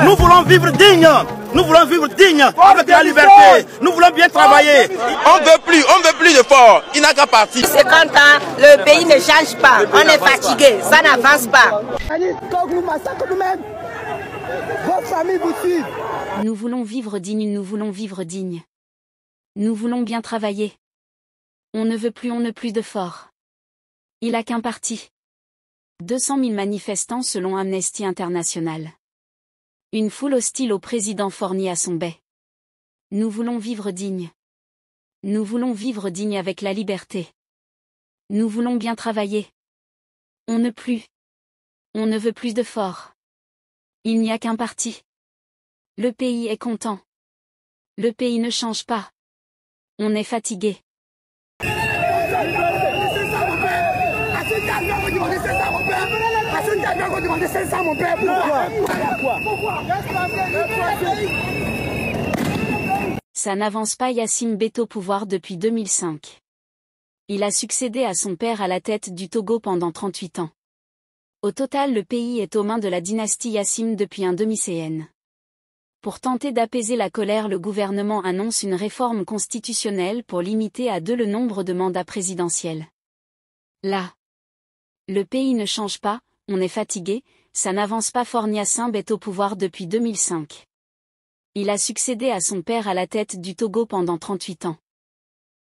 Nous voulons vivre digne. Nous voulons vivre digne avec la liberté. Nous voulons bien travailler. On veut plus de fort. Il n'a qu'à partir. 50 ans, le pays ne change pas. On est fatigué, ça n'avance pas. Nous massacrons nous-mêmes. Votre famille vous suit. Nous voulons vivre digne, nous voulons vivre digne. Nous voulons bien travailler. On ne veut plus de fort. Il a qu'un parti. 200 000 manifestants selon Amnesty International. Une foule hostile au président Forny à son baie. Nous voulons vivre digne. Nous voulons vivre digne avec la liberté. Nous voulons bien travailler. On ne veut plus de fort. Il n'y a qu'un parti. Le pays est content. Le pays ne change pas. On est fatigué. Ça n'avance pas. Yassine Bett au pouvoir depuis 2005. Il a succédé à son père à la tête du Togo pendant 38 ans. Au total, le pays est aux mains de la dynastie Yassine depuis un demi-siècle. Pour tenter d'apaiser la colère, le gouvernement annonce une réforme constitutionnelle pour limiter à 2 le nombre de mandats présidentiels. Là, le pays ne change pas, on est fatigué, ça n'avance pas. Yassine Bett au pouvoir depuis 2005. Il a succédé à son père à la tête du Togo pendant 38 ans.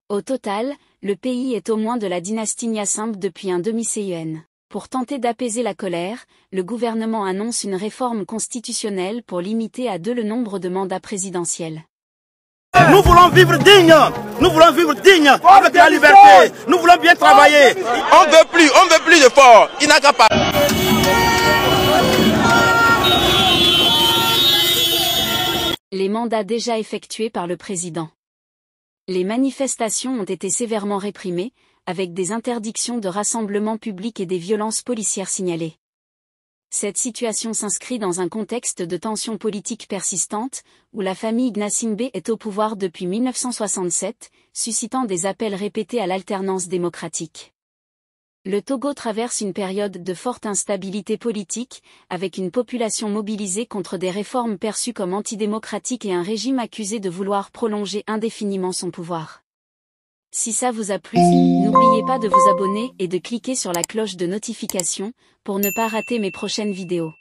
Au total, le pays est aux mains de la dynastie Yassine depuis un demi-siècle. Pour tenter d'apaiser la colère, le gouvernement annonce une réforme constitutionnelle pour limiter à 2 le nombre de mandats présidentiels. Nous voulons vivre digne. Nous voulons vivre digne avec la liberté. Nous voulons bien travailler. On veut plus de fort. Il n'a qu'à partir. Les mandats déjà effectués par le président. Les manifestations ont été sévèrement réprimées, avec des interdictions de rassemblement public et des violences policières signalées. Cette situation s'inscrit dans un contexte de tensions politiques persistantes, où la famille Gnassingbé est au pouvoir depuis 1967, suscitant des appels répétés à l'alternance démocratique. Le Togo traverse une période de forte instabilité politique, avec une population mobilisée contre des réformes perçues comme antidémocratiques et un régime accusé de vouloir prolonger indéfiniment son pouvoir. Si ça vous a plu, n'oubliez pas de vous abonner et de cliquer sur la cloche de notification, pour ne pas rater mes prochaines vidéos.